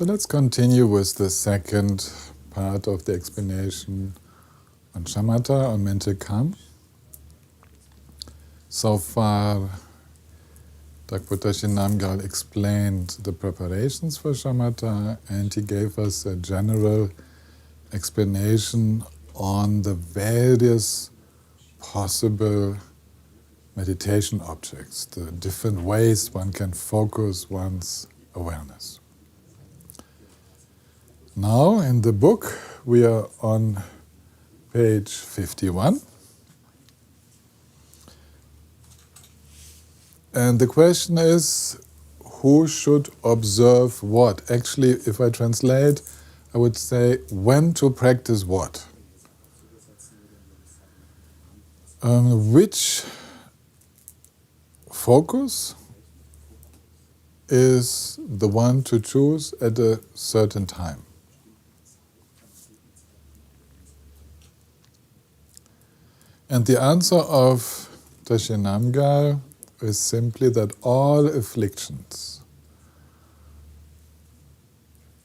So let's continue with the second part of the explanation on Shamatha, on mental calm. So far, Dagpo Tashi Namgyal explained the preparations for Shamatha, and he gave us a general explanation on the various possible meditation objects, the different ways one can focus one's awareness. Now, in the book, we are on page 51. And the question is, who should observe what? Actually, if I translate, I would say, when to practice what? Which focus is the one to choose at a certain time? And the answer of Tashi Namgyal is simply that all afflictions,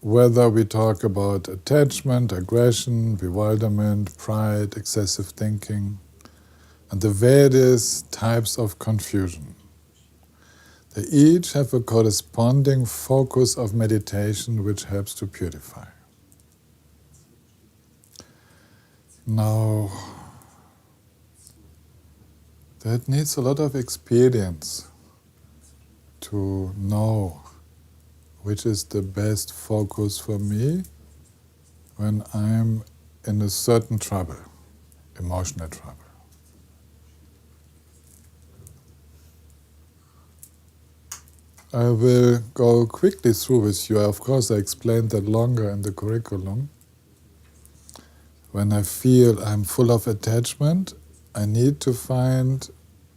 whether we talk about attachment, aggression, bewilderment, pride, excessive thinking, and the various types of confusion, they each have a corresponding focus of meditation which helps to purify. Now, that needs a lot of experience to know which is the best focus for me when I'm in a certain trouble, emotional trouble. I will go quickly through with you. Of course, I explained that longer in the curriculum. When I feel I'm full of attachment, I need to find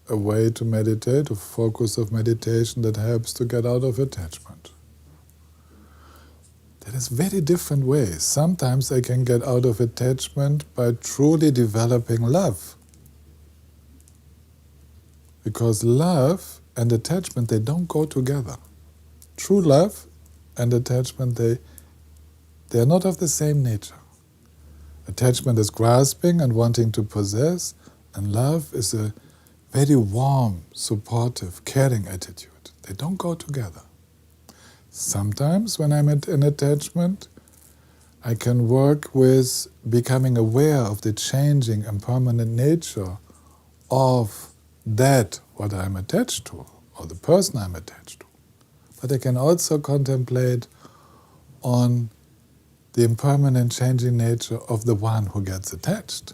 a way to meditate, a focus of meditation that helps to get out of attachment. That is very different ways. Sometimes I can get out of attachment by truly developing love. Because love and attachment, they don't go together. True love and attachment, they are not of the same nature. Attachment is grasping and wanting to possess, and love is a very warm, supportive, caring attitude. They don't go together. Sometimes when I'm in attachment, I can work with becoming aware of the changing and permanent nature of that what I'm attached to, or the person I'm attached to. But I can also contemplate on the impermanent changing nature of the one who gets attached.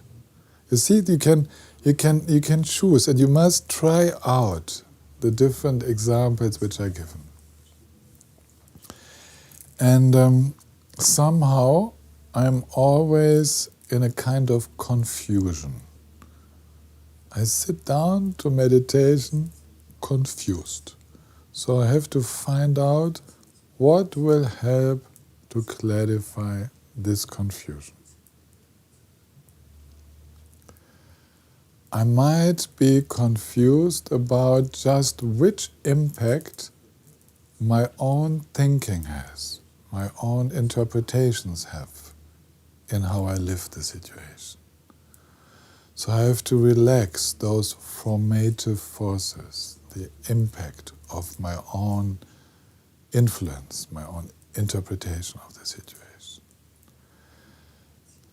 You see, you can choose, and you must try out the different examples which are given. And somehow I'm always in a kind of confusion. I sit down to meditation confused. So I have to find out what will help to clarify this confusion. I might be confused about just which impact my own thinking has, my own interpretations have in how I live the situation. So I have to relax those formative forces, the impact of my own influence, my own interpretation of the situation.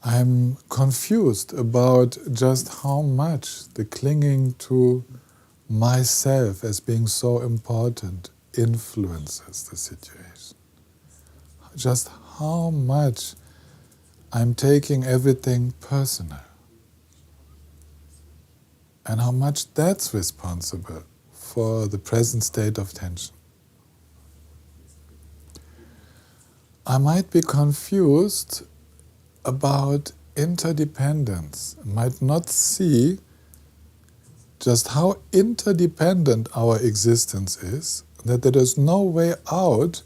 I'm confused about just how much the clinging to myself as being so important influences the situation. Just how much I'm taking everything personal. And how much that's responsible for the present state of tension. I might be confused about interdependence, might not see just how interdependent our existence is, that there is no way out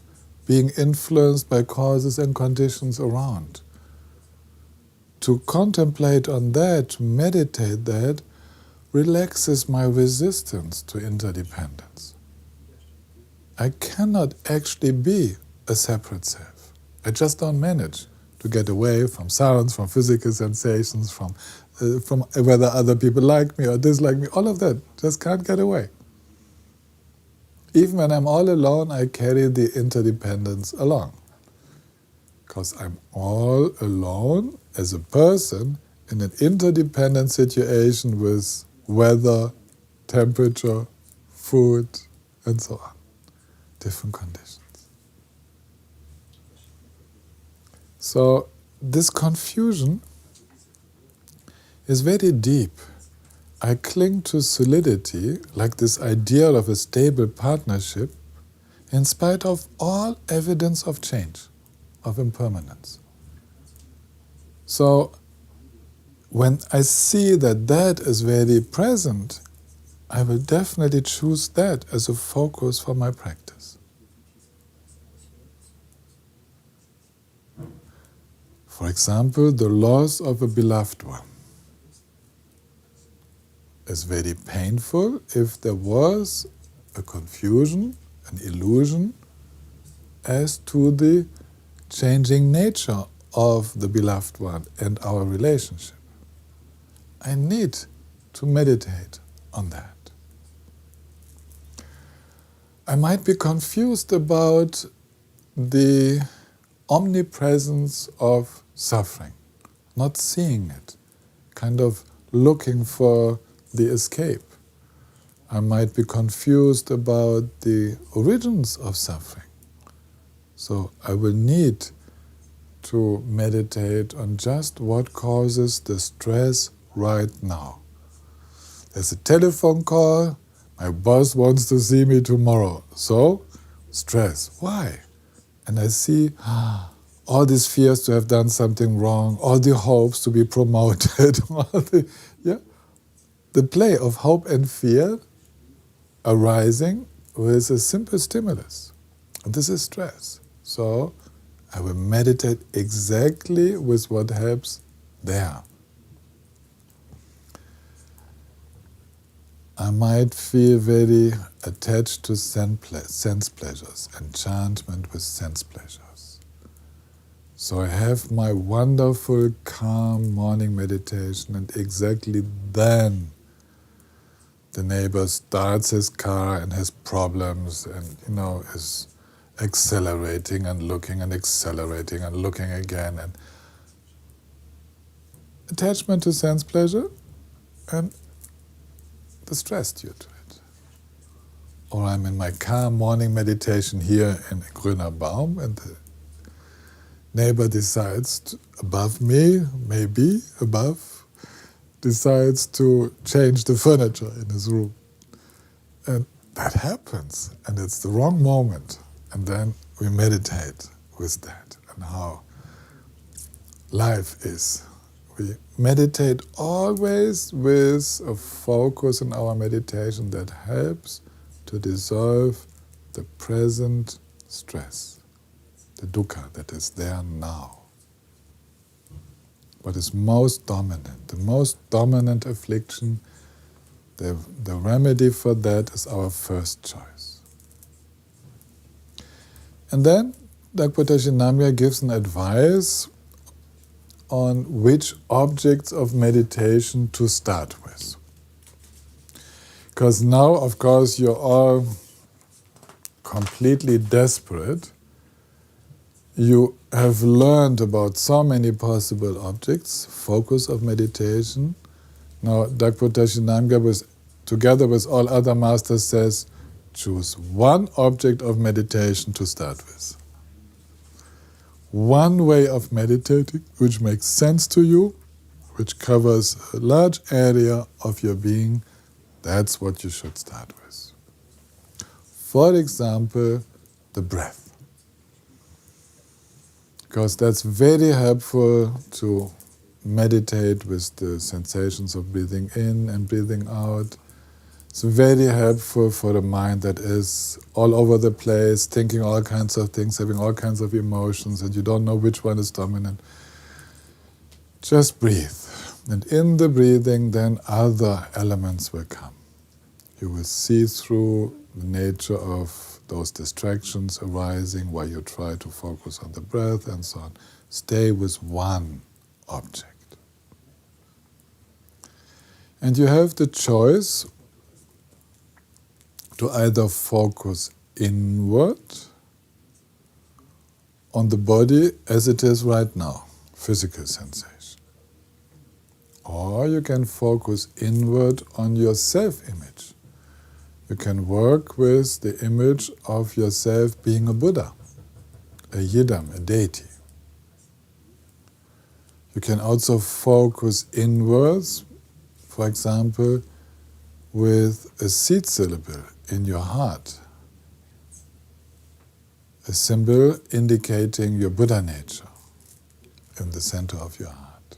being influenced by causes and conditions around. To contemplate on that, to meditate that, relaxes my resistance to interdependence. I cannot actually be a separate self. I just don't manage to get away from sounds, from physical sensations, from whether other people like me or dislike me. All of that just can't get away. Even when I'm all alone, I carry the interdependence along. Because I'm all alone as a person in an interdependent situation with weather, temperature, food, and so on. Different conditions. So this confusion is very deep. I cling to solidity, like this ideal of a stable partnership, in spite of all evidence of change, of impermanence. So when I see that that is very present, I will definitely choose that as a focus for my practice. For example, the loss of a beloved one is very painful if there was a confusion, an illusion as to the changing nature of the beloved one and our relationship. I need to meditate on that. I might be confused about the omnipresence of suffering, not seeing it, kind of looking for the escape. I might be confused about the origins of suffering. So I will need to meditate on just what causes the stress right now. There's a telephone call, my boss wants to see me tomorrow. So, stress. Why? And I see all these fears to have done something wrong, all the hopes to be promoted, the play of hope and fear arising with a simple stimulus. And this is stress. So I will meditate exactly with what helps there. I might feel very attached to sense pleasures, enchantment with sense pleasures. So I have my wonderful, calm morning meditation, and exactly then the neighbor starts his car and has problems and, is accelerating and looking and accelerating and looking again. And attachment to sense pleasure and the stress due to it. Or I'm in my calm morning meditation here in Grüner Baum and the neighbor decides above me, maybe above, decides to change the furniture in his room. And that happens, and it's the wrong moment. And then we meditate with that and how life is. We meditate always with a focus in our meditation that helps to dissolve the present stress, the dukkha that is there now. What is most dominant, the most dominant affliction, the remedy for that is our first choice. And then Dagpo Namgyal gives an advice on which objects of meditation to start with. Because now, of course, you're all completely desperate. You have learned about so many possible objects, focus of meditation. Now, Dagpo Namgyal, together with all other masters, says, choose one object of meditation to start with. One way of meditating which makes sense to you, which covers a large area of your being, that's what you should start with. For example, the breath. Because that's very helpful to meditate with the sensations of breathing in and breathing out. It's very helpful for the mind that is all over the place, thinking all kinds of things, having all kinds of emotions, and you don't know which one is dominant. Just breathe. And in the breathing, then other elements will come. You will see through the nature of those distractions arising while you try to focus on the breath and so on. Stay with one object. And you have the choice to either focus inward on the body as it is right now, physical sensation. Or you can focus inward on your self-image. You can work with the image of yourself being a Buddha, a Yidam, a deity. You can also focus inwards, for example, with a seed syllable in your heart, a symbol indicating your Buddha nature in the center of your heart.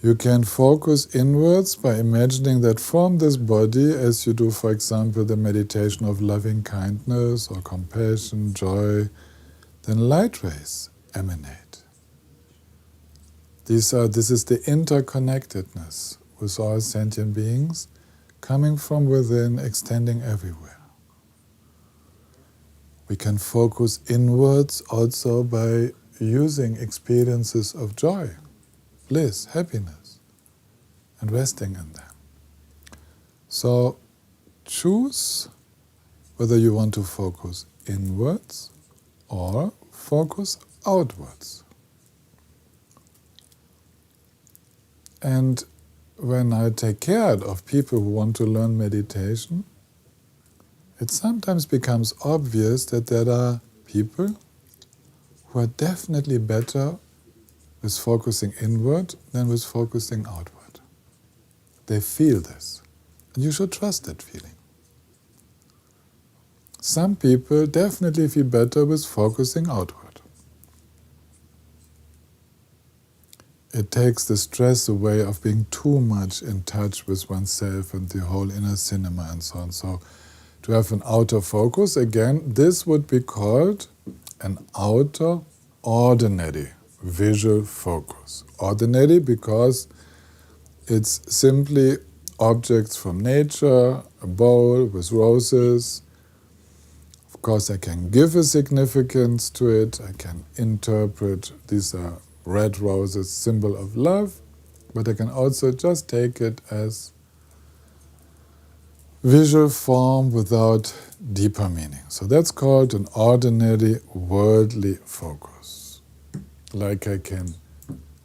You can focus inwards by imagining that from this body, as you do, for example, the meditation of loving kindness or compassion, joy, then light rays emanate. This is the interconnectedness with all sentient beings, coming from within, extending everywhere. We can focus inwards also by using experiences of joy, bliss, happiness, and resting in them. So choose whether you want to focus inwards or focus outwards. And when I take care of people who want to learn meditation, it sometimes becomes obvious that there are people who are definitely better with focusing inward than with focusing outward. They feel this, and you should trust that feeling. Some people definitely feel better with focusing outward. It takes the stress away of being too much in touch with oneself and the whole inner cinema and so on. So to have an outer focus, again, this would be called an outer ordinary visual focus. Ordinary because it's simply objects from nature, a bowl with roses. Of course, I can give a significance to it. I can interpret these are red roses, symbol of love, but I can also just take it as visual form without deeper meaning. So that's called an ordinary worldly focus. Like I can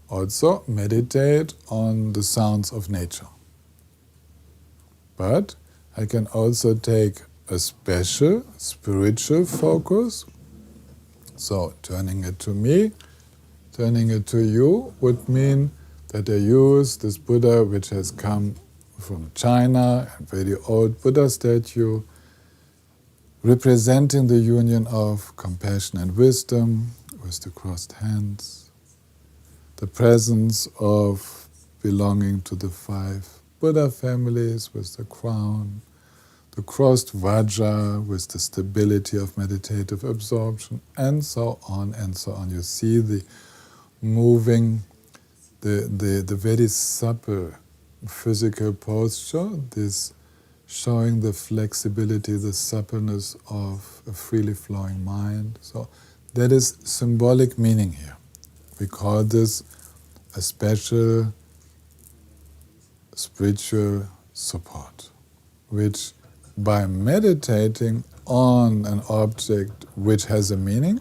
also meditate on the sounds of nature. But I can also take a special spiritual focus. So turning it to me, turning it to you would mean that I use this Buddha which has come from China, a very old Buddha statue, representing the union of compassion and wisdom with the crossed hands, the presence of belonging to the 5 Buddha families with the crown, the crossed Vajra with the stability of meditative absorption, and so on and so on. You see the moving, the very supple physical posture, this showing the flexibility, the suppleness of a freely flowing mind. So that is symbolic meaning here. We call this a special spiritual support, which by meditating on an object which has a meaning,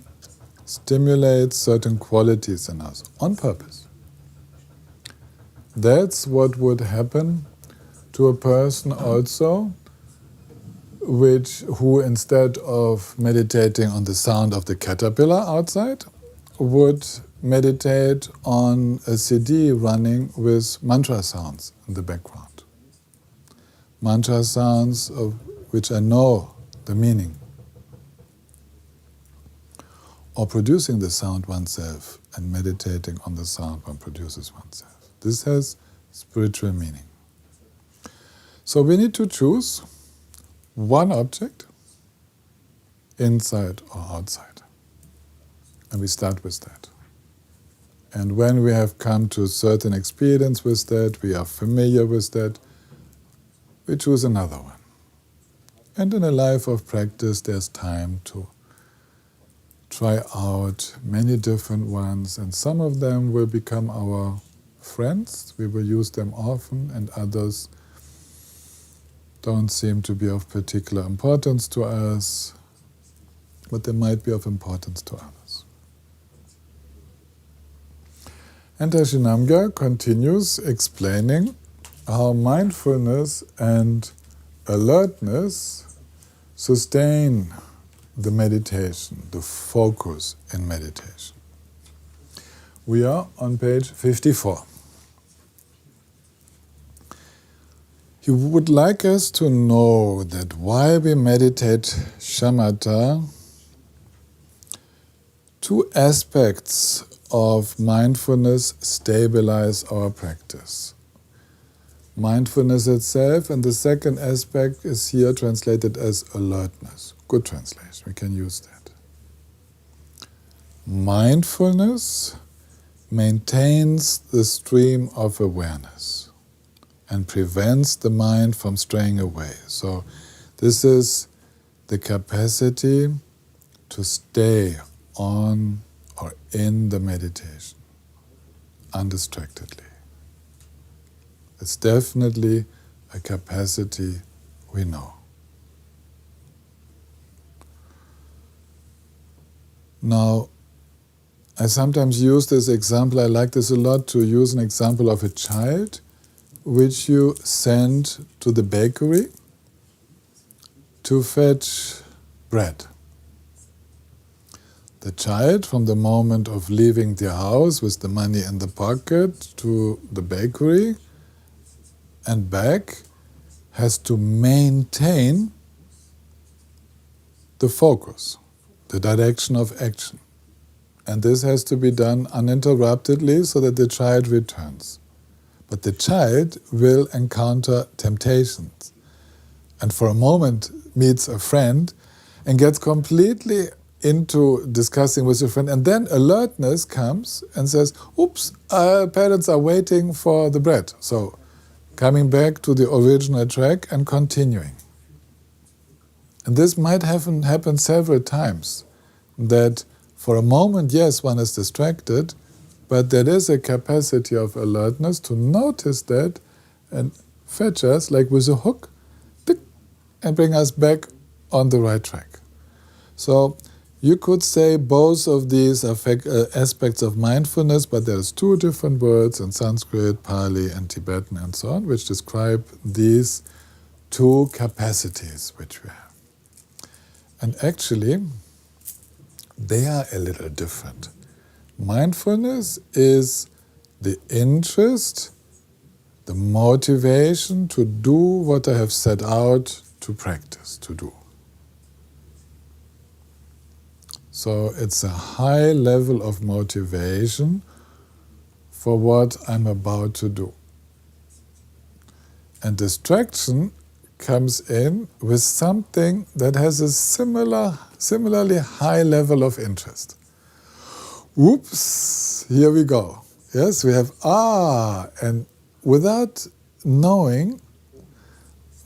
stimulates certain qualities in us on purpose. That's what would happen to a person also who instead of meditating on the sound of the caterpillar outside would meditate on a CD running with mantra sounds in the background. Mantra sounds of which I know the meaning. Or producing the sound oneself and meditating on the sound one produces oneself. This has spiritual meaning. So we need to choose one object, inside or outside. And we start with that. And when we have come to a certain experience with that, we are familiar with that, we choose another one. And in a life of practice, there's time to try out many different ones, and some of them will become our friends. We will use them often, and others don't seem to be of particular importance to us, but they might be of importance to others. And Tashi Namgyal continues explaining how mindfulness and alertness sustain the meditation, the focus in meditation. We are on page 54. He would like us to know that while we meditate shamatha, two aspects of mindfulness stabilize our practice. Mindfulness itself, and the second aspect is here translated as alertness. Good translation, we can use that. Mindfulness maintains the stream of awareness and prevents the mind from straying away. So this is the capacity to stay on or in the meditation undistractedly. It's definitely a capacity we know. Now, I sometimes use this example, I like this a lot, to use an example of a child which you send to the bakery to fetch bread. The child, from the moment of leaving the house with the money in the pocket to the bakery and back, has to maintain the focus, the direction of action. And this has to be done uninterruptedly so that the child returns. But the child will encounter temptations, and for a moment meets a friend and gets completely into discussing with a friend, and then alertness comes and says, oops, our parents are waiting for the bread. So coming back to the original track and continuing. And this might happen several times, that for a moment, yes, one is distracted, but there is a capacity of alertness to notice that and fetch us, like with a hook, pick, and bring us back on the right track. So you could say both of these aspects of mindfulness, but there's two different words in Sanskrit, Pali, and Tibetan, and so on, which describe these two capacities which we have. And actually, they are a little different. Mindfulness is the interest, the motivation to do what I have set out to practice, to do. So it's a high level of motivation for what I'm about to do. And distraction comes in with something that has a similarly high level of interest. Oops, here we go. Yes, we have and without knowing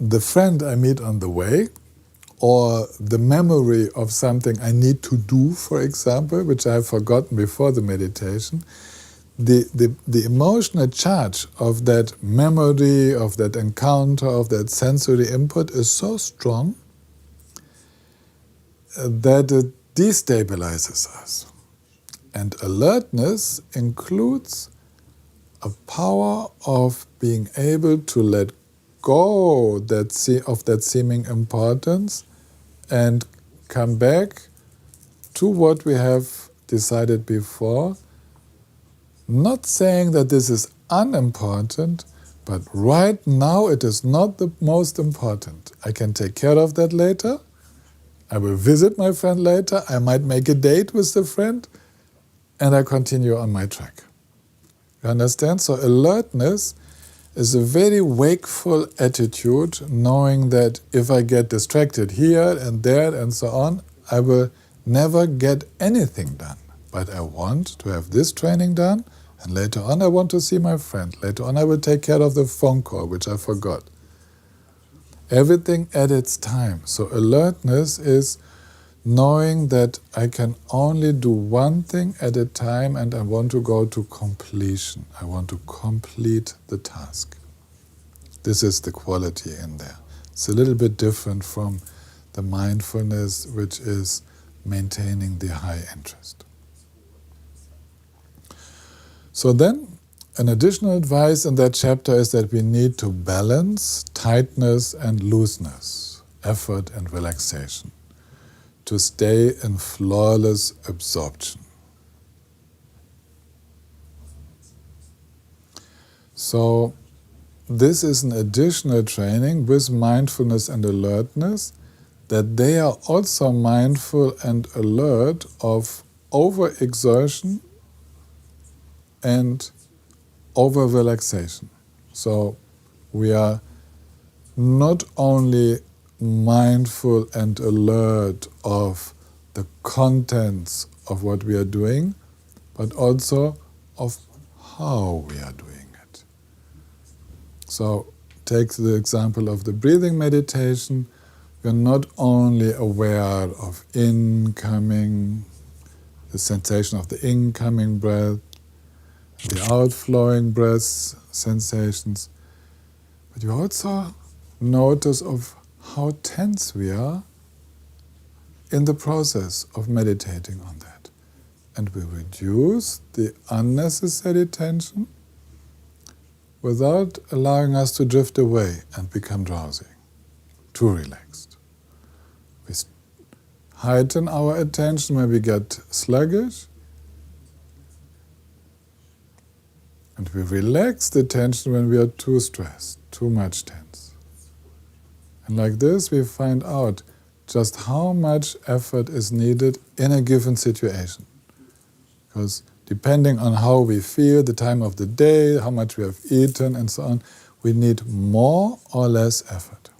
the friend I meet on the way, or the memory of something I need to do, for example, which I have forgotten before the meditation, the emotional charge of that memory, of that encounter, of that sensory input is so strong that it destabilizes us. And alertness includes a power of being able to let go of that seeming importance and come back to what we have decided before, not saying that this is unimportant, but right now it is not the most important. I can take care of that later. I will visit my friend later. I might make a date with the friend, and I continue on my track. You understand? So alertness is a very wakeful attitude, knowing that if I get distracted here and there and so on, I will never get anything done. But I want to have this training done, and later on I want to see my friend. Later on I will take care of the phone call, which I forgot. Everything at its time. So alertness is knowing that I can only do one thing at a time and I want to go to completion. I want to complete the task. This is the quality in there. It's a little bit different from the mindfulness, which is maintaining the high interest. So then, an additional advice in that chapter is that we need to balance tightness and looseness, effort and relaxation, to stay in flawless absorption. So, this is an additional training with mindfulness and alertness, that they are also mindful and alert of overexertion and over-relaxation. So we are not only mindful and alert of the contents of what we are doing, but also of how we are doing it. So take the example of the breathing meditation. You're not only aware of the sensation of the incoming breath, the outflowing breath sensations, but you also notice of how tense we are in the process of meditating on that. And we reduce the unnecessary tension without allowing us to drift away and become drowsy, too relaxed. We heighten our attention when we get sluggish, and we relax the tension when we are too stressed, too much tense. And like this, we find out just how much effort is needed in a given situation. Because depending on how we feel, the time of the day, how much we have eaten, and so on, we need more or less effort.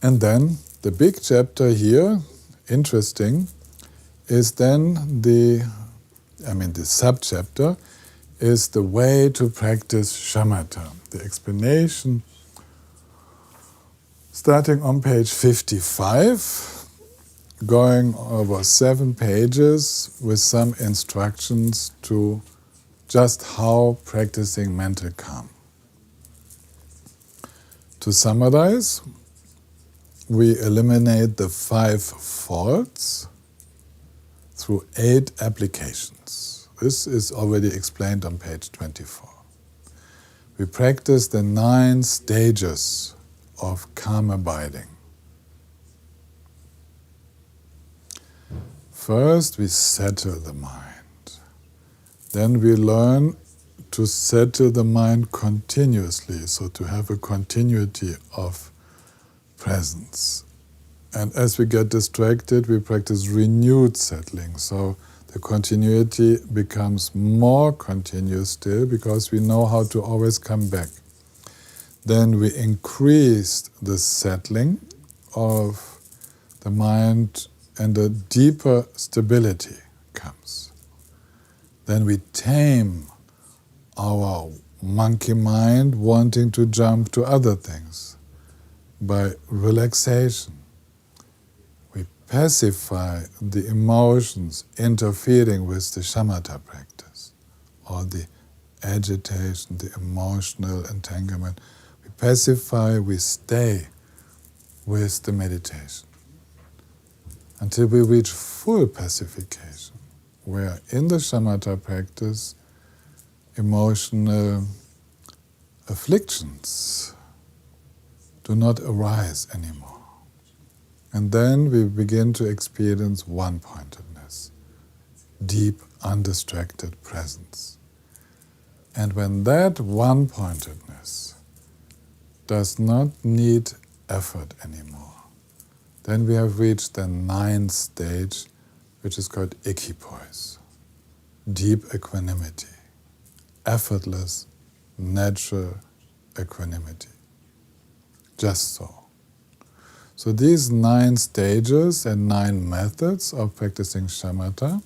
And then the big chapter here, interesting, is then the sub-chapter is the way to practice Shamatha. The explanation starting on page 55, going over 7 pages with some instructions to just how practicing mental calm. To summarize, we eliminate the 5 faults through 8 applications. This is already explained on page 24. We practice the 9 stages of calm abiding. First, we settle the mind. Then we learn to settle the mind continuously, so to have a continuity of presence. And as we get distracted, we practice renewed settling. So the continuity becomes more continuous still because we know how to always come back. Then we increase the settling of the mind and a deeper stability comes. Then we tame our monkey mind wanting to jump to other things by relaxation. We pacify the emotions interfering with the Shamatha practice, or the agitation, the emotional entanglement. We pacify, we stay with the meditation until we reach full pacification, where in the Shamatha practice, emotional afflictions do not arise anymore. And then we begin to experience one-pointedness, deep, undistracted presence. And when that one-pointedness does not need effort anymore, then we have reached the 9th stage, which is called equipoise, deep equanimity, effortless, natural equanimity. Just so. So these 9 stages and 9 methods of practicing Shamatha,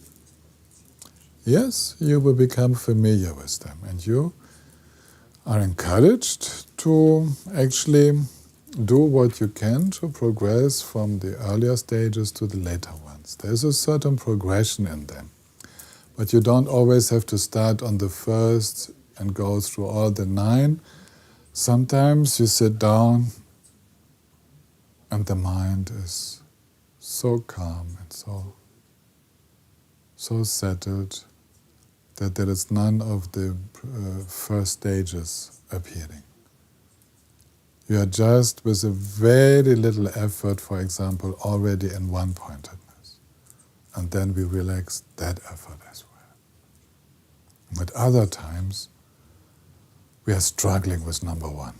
yes, you will become familiar with them, and you are encouraged to actually do what you can to progress from the earlier stages to the later ones. There's a certain progression in them. But you don't always have to start on the first and go through all the 9. Sometimes you sit down and the mind is so calm and so settled that there is none of the first stages appearing. You are just with a very little effort, for example, already in one-pointedness. And then we relax that effort as well. At other times, we are struggling with number 1.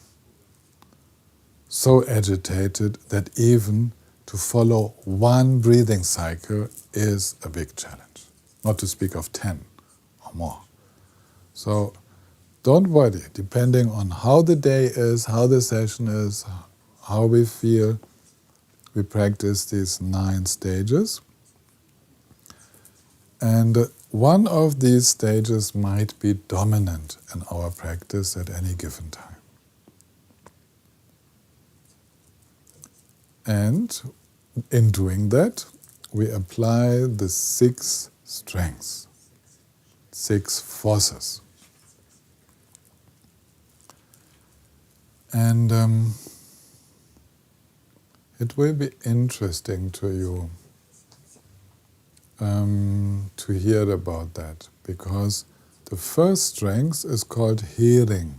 So agitated that even to follow 1 breathing cycle is a big challenge. Not to speak of 10 or more. So don't worry, depending on how the day is, how the session is, how we feel, we practice these 9 stages. And one of these stages might be dominant in our practice at any given time. And in doing that, we apply the 6 strengths, 6 forces. And it will be interesting to you to hear about that, because the first strength is called hearing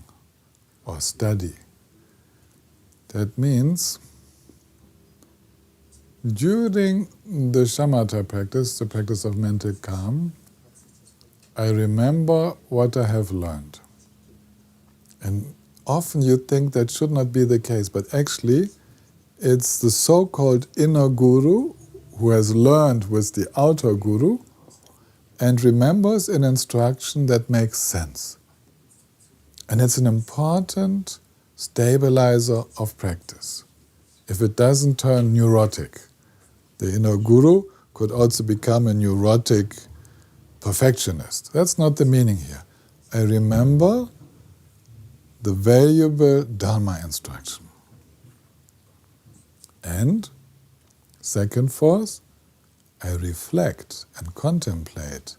or study. That means during the Shamatha practice, the practice of mental calm, I remember what I have learned. And often you think that should not be the case, but actually it's the so-called inner guru who has learned with the outer guru and remembers an instruction that makes sense. And it's an important stabilizer of practice. If it doesn't turn neurotic, the inner guru could also become a neurotic perfectionist. That's not the meaning here. I remember the valuable Dharma instruction. And second force, I reflect and contemplate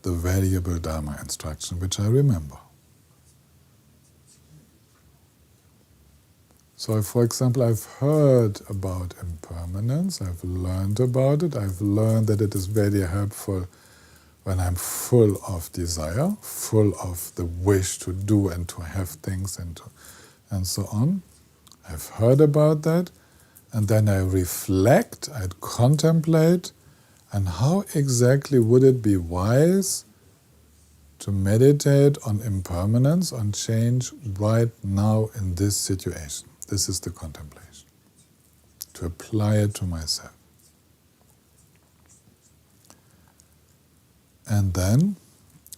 the valuable Dharma instruction which I remember. So, for example, I've heard about impermanence, I've learned about it, I've learned that it is very helpful when I'm full of desire, full of the wish to do and to have things and so on. I've heard about that, and then I reflect, I contemplate, and how exactly would it be wise to meditate on impermanence, on change right now in this situation. This is the contemplation, to apply it to myself. And then,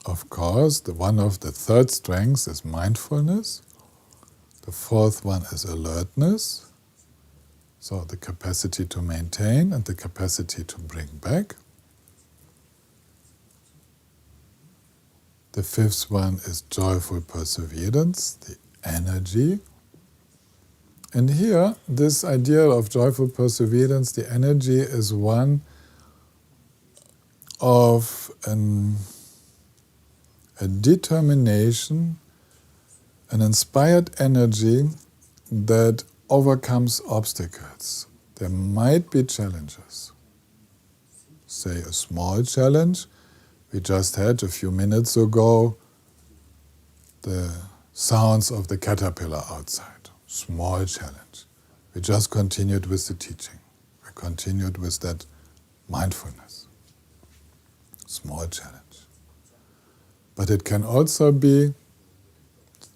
of course, one of the third strengths is mindfulness. The fourth one is alertness, so the capacity to maintain and the capacity to bring back. The fifth one is joyful perseverance, the energy. And here, this idea of joyful perseverance, the energy, is one of a determination, an inspired energy that overcomes obstacles. There might be challenges. Say a small challenge. We just had a few minutes ago the sounds of the caterpillar outside. Small challenge. We just continued with the teaching. We continued with that mindfulness. Small challenge. But it can also be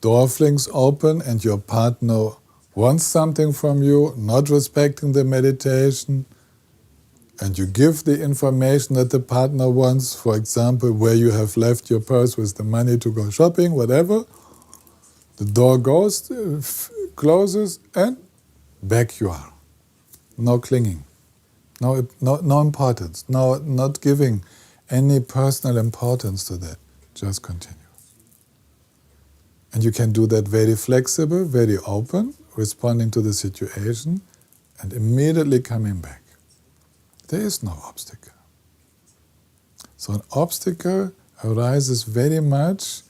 door flings open and your partner wants something from you, not respecting the meditation, and you give the information that the partner wants, for example, where you have left your purse with the money to go shopping, whatever. The door goes, closes, and back you are. No clinging, no importance, not giving any personal importance to that. Just continue. And you can do that very flexible, very open, responding to the situation, and immediately coming back. There is no obstacle. So an obstacle arises very much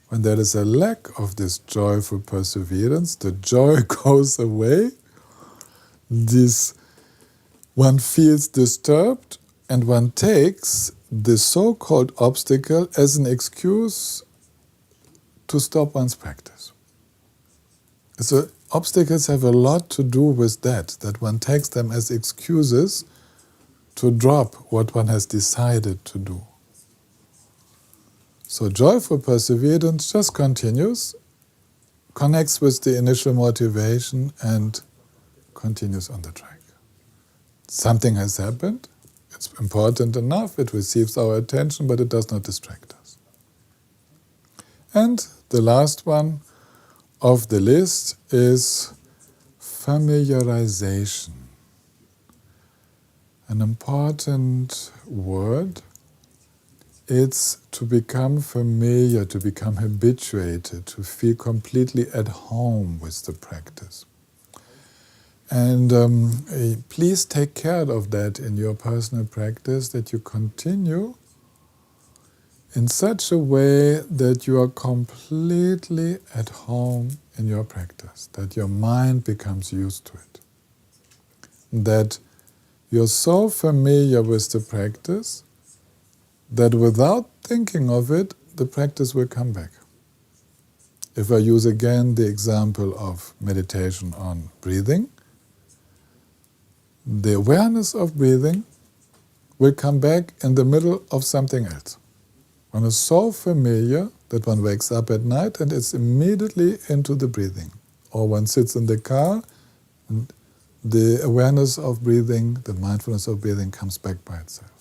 when there is a lack of this joyful perseverance. The joy goes away. One feels disturbed, and one takes the so-called obstacle as an excuse to stop one's practice. So obstacles have a lot to do with that one takes them as excuses to drop what one has decided to do. So joyful perseverance just continues, connects with the initial motivation, and continues on the track. Something has happened, it's important enough, it receives our attention, but it does not distract us. And the last one of the list is familiarization. An important word. It's to become familiar, to become habituated, to feel completely at home with the practice. And please take care of that in your personal practice, that you continue in such a way that you are completely at home in your practice, that your mind becomes used to it, that you're so familiar with the practice that without thinking of it, the practice will come back. If I use again the example of meditation on breathing, the awareness of breathing will come back in the middle of something else. One is so familiar that one wakes up at night and it's immediately into the breathing. Or one sits in the car and the awareness of breathing, the mindfulness of breathing comes back by itself.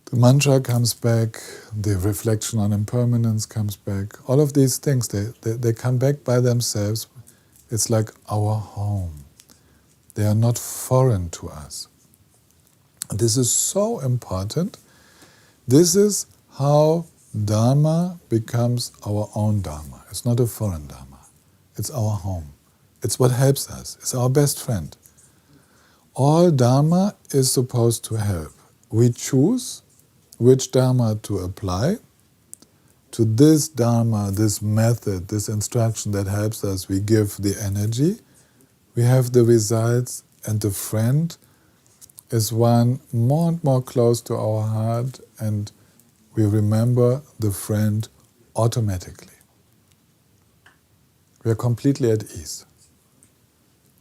The mantra comes back, the reflection on impermanence comes back. All of these things, they come back by themselves. It's like our home. They are not foreign to us. This is so important. This is how Dharma becomes our own Dharma. It's not a foreign Dharma. It's our home. It's what helps us. It's our best friend. All Dharma is supposed to help. We choose which Dharma to apply. To this Dharma, this method, this instruction that helps us, we give the energy. We have the results, and the friend is one more and more close to our heart, and we remember the friend automatically. We are completely at ease.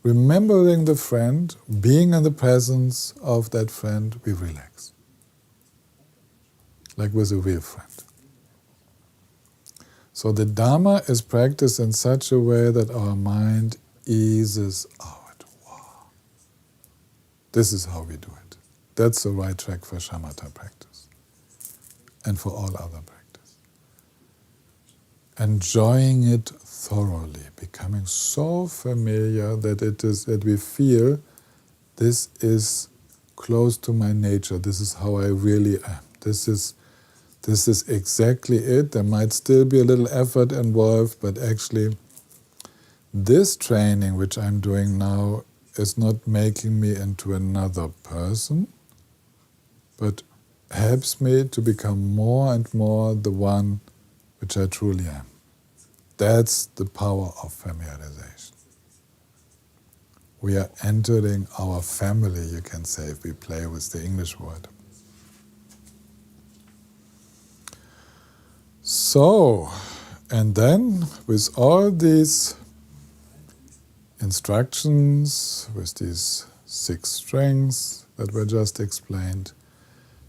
Remembering the friend, being in the presence of that friend, we relax. Like with a real friend. So the Dharma is practiced in such a way that our mind eases out. Wow. This is how we do it. That's the right track for Shamatha practice. And for all other practice. Enjoying it thoroughly, becoming so familiar that we feel this is close to my nature, this is how I really am. This is exactly it. There might still be a little effort involved, but actually this training which I'm doing now is not making me into another person, but helps me to become more and more the one which I truly am. That's the power of familiarization. We are entering our family, you can say, if we play with the English word. So, and then with all these instructions, with these 6 strengths that were just explained,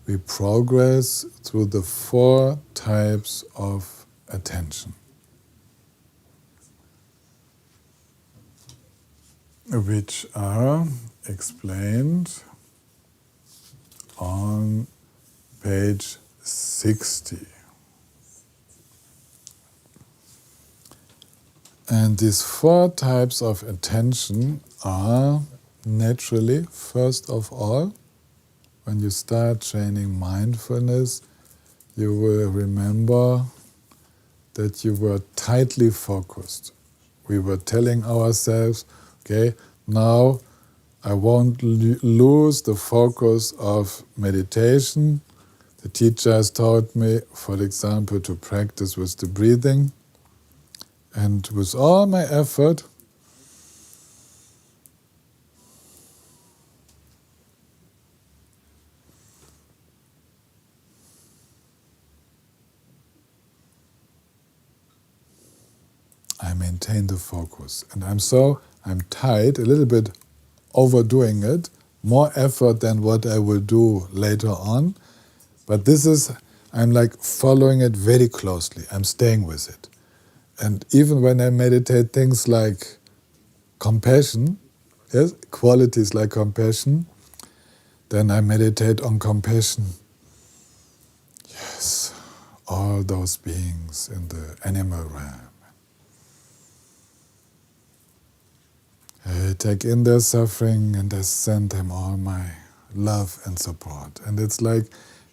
we progress through the 4 types of attention, which are explained on page 60. And these 4 types of attention are naturally, first of all, when you start training mindfulness, you will remember that you were tightly focused. We were telling ourselves, okay, now I won't lose the focus of meditation. The teacher has taught me, for example, to practice with the breathing. And with all my effort, I maintain the focus. And I'm tight, a little bit overdoing it, more effort than what I will do later on. But I'm like following it very closely. I'm staying with it. And even when I meditate things like compassion, yes, qualities like compassion, then I meditate on compassion. Yes, all those beings in the animal realm. I take in their suffering and I send them all my love and support. And it's like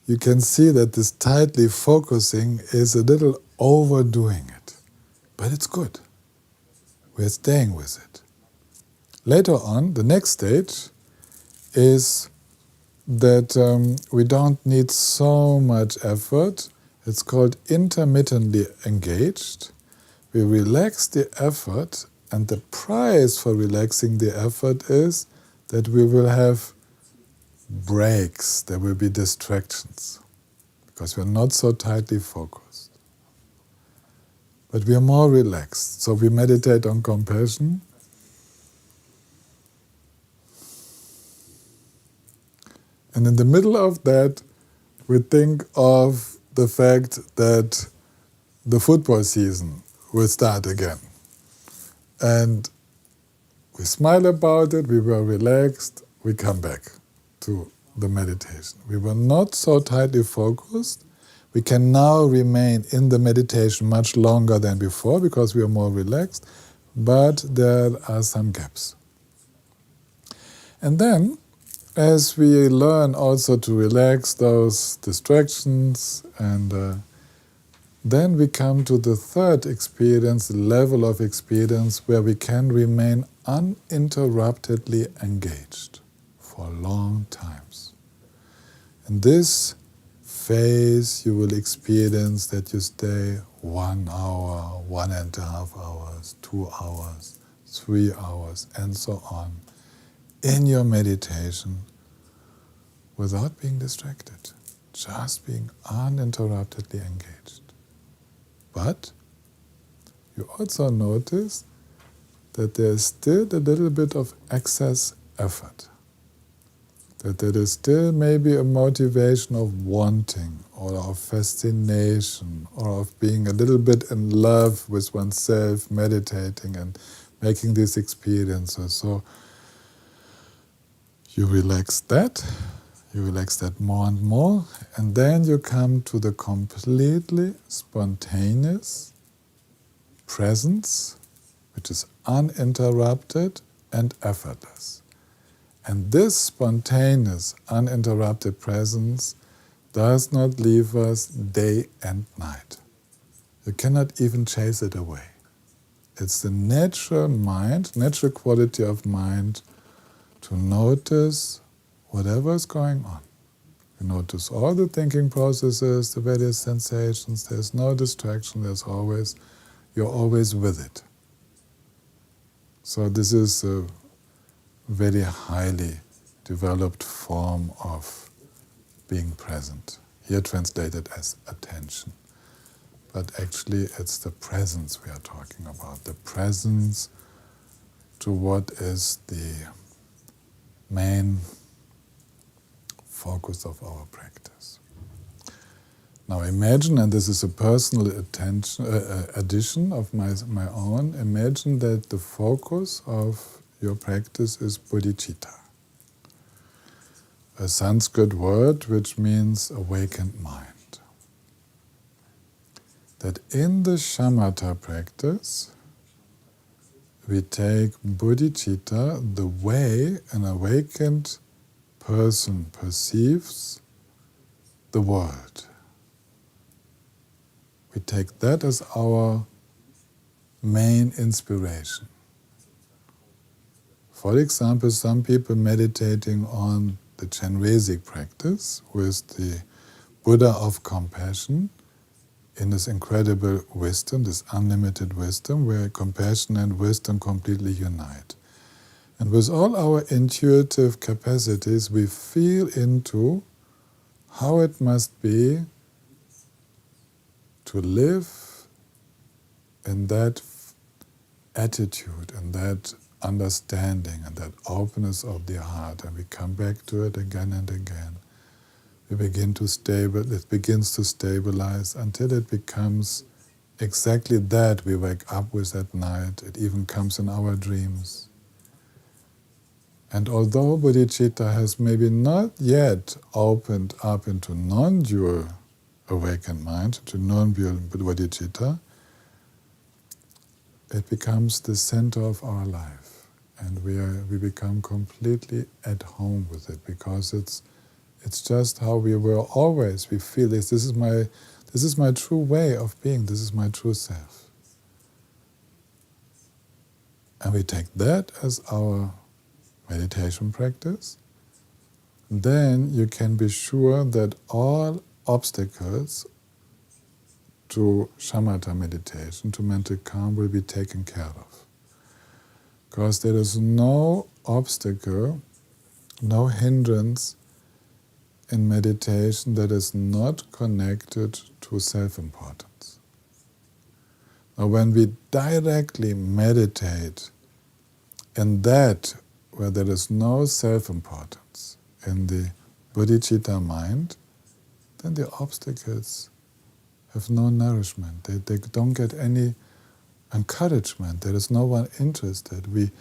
you can see that this tightly focusing is a little overdoing it. But it's good. We're staying with it. Later on, the next stage is that we don't need so much effort. It's called intermittently engaged. We relax the effort, and the price for relaxing the effort is that we will have breaks, there will be distractions, because we're not so tightly focused. But we are more relaxed. So we meditate on compassion. And in the middle of that, we think of the fact that the football season will start again. And we smile about it, we were relaxed, we come back to the meditation. We were not so tightly focused. We can now remain in the meditation much longer than before because we are more relaxed, but there are some gaps. And then, as we learn also to relax those distractions, and then we come to the third experience, the level of experience where we can remain uninterruptedly engaged for long times. In this phase, you will experience that you stay 1 hour, 1.5 hours, 2 hours, 3 hours, and so on, in your meditation without being distracted, just being uninterruptedly engaged. But you also notice that there is still a little bit of excess effort, that there is still maybe a motivation of wanting or of fascination or of being a little bit in love with oneself, meditating and making these experiences. So you relax that more and more, and then you come to the completely spontaneous presence, which is uninterrupted and effortless. And this spontaneous, uninterrupted presence does not leave us day and night. You cannot even chase it away. It's the natural quality of mind to notice whatever is going on. You notice all the thinking processes, the various sensations. There's no distraction. You're always with it. So this is a very highly developed form of being present. Here translated as attention. But actually it's the presence we are talking about. The presence to what is the main focus of our practice. Now imagine, and this is a personal addition of my own, imagine that the focus of your practice is bodhicitta, a Sanskrit word which means awakened mind. That in the Shamatha practice, we take bodhicitta the way an awakened person perceives the world. we take that as our main inspiration. For example, some people meditating on the Chenrezig practice with the Buddha of compassion in this incredible wisdom, this unlimited wisdom, where compassion and wisdom completely unite. And with all our intuitive capacities, we feel into how it must be to live in that attitude and that understanding and that openness of the heart. And we come back to it again and again. We begin to it begins to stabilize until it becomes exactly that we wake up with at night. It even comes in our dreams. And although bodhicitta has maybe not yet opened up into non-dual awakened mind, to non-dual bodhicitta, it becomes the center of our life. And we become completely at home with it, because it's just how we were always. We feel this is my true way of being, this is my true self. And we take that as our meditation practice. Then you can be sure that all obstacles to shamatha meditation, to mental calm, will be taken care of. Because there is no obstacle, no hindrance in meditation that is not connected to self-importance. Now, when we directly meditate in that where there is no self-importance, in the bodhicitta mind, then the obstacles have no nourishment. They don't get any encouragement. There is no one interested. We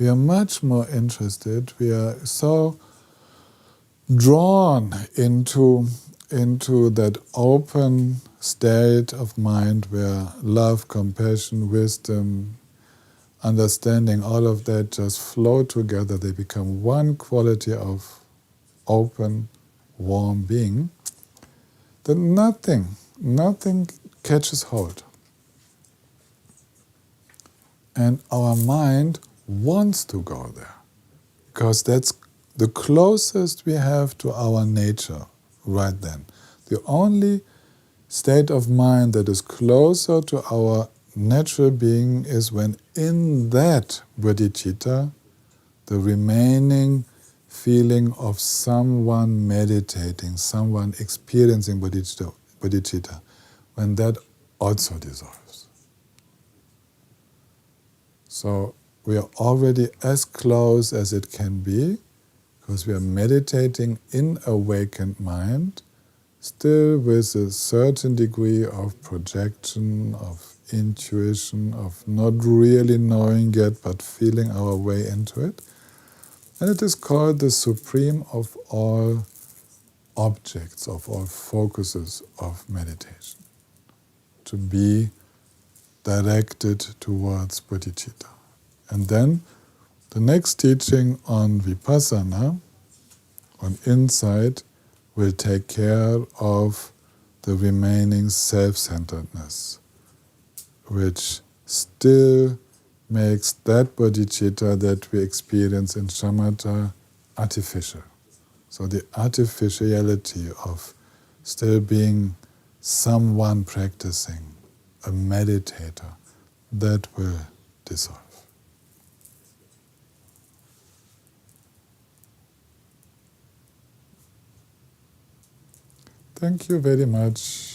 are much more interested. We are so drawn into that open state of mind where love, compassion, wisdom, understanding, all of that just flow together. They become one quality of open, warm being, that nothing catches hold. And our mind wants to go there, because that's the closest we have to our nature right then. The only state of mind that is closer to our natural being is when in that bodhicitta, the remaining feeling of someone meditating, someone experiencing bodhicitta, when that also dissolves. So we are already as close as it can be, because we are meditating in awakened mind, still with a certain degree of projection, of intuition, of not really knowing yet, but feeling our way into it. And it is called the supreme of all objects, of all focuses of meditation, to be directed towards bodhicitta. And then the next teaching on Vipassana, on insight, will take care of the remaining self-centeredness, which still makes that bodhicitta that we experience in shamatha artificial. So the artificiality of still being someone practicing, a meditator, that will dissolve. Thank you very much.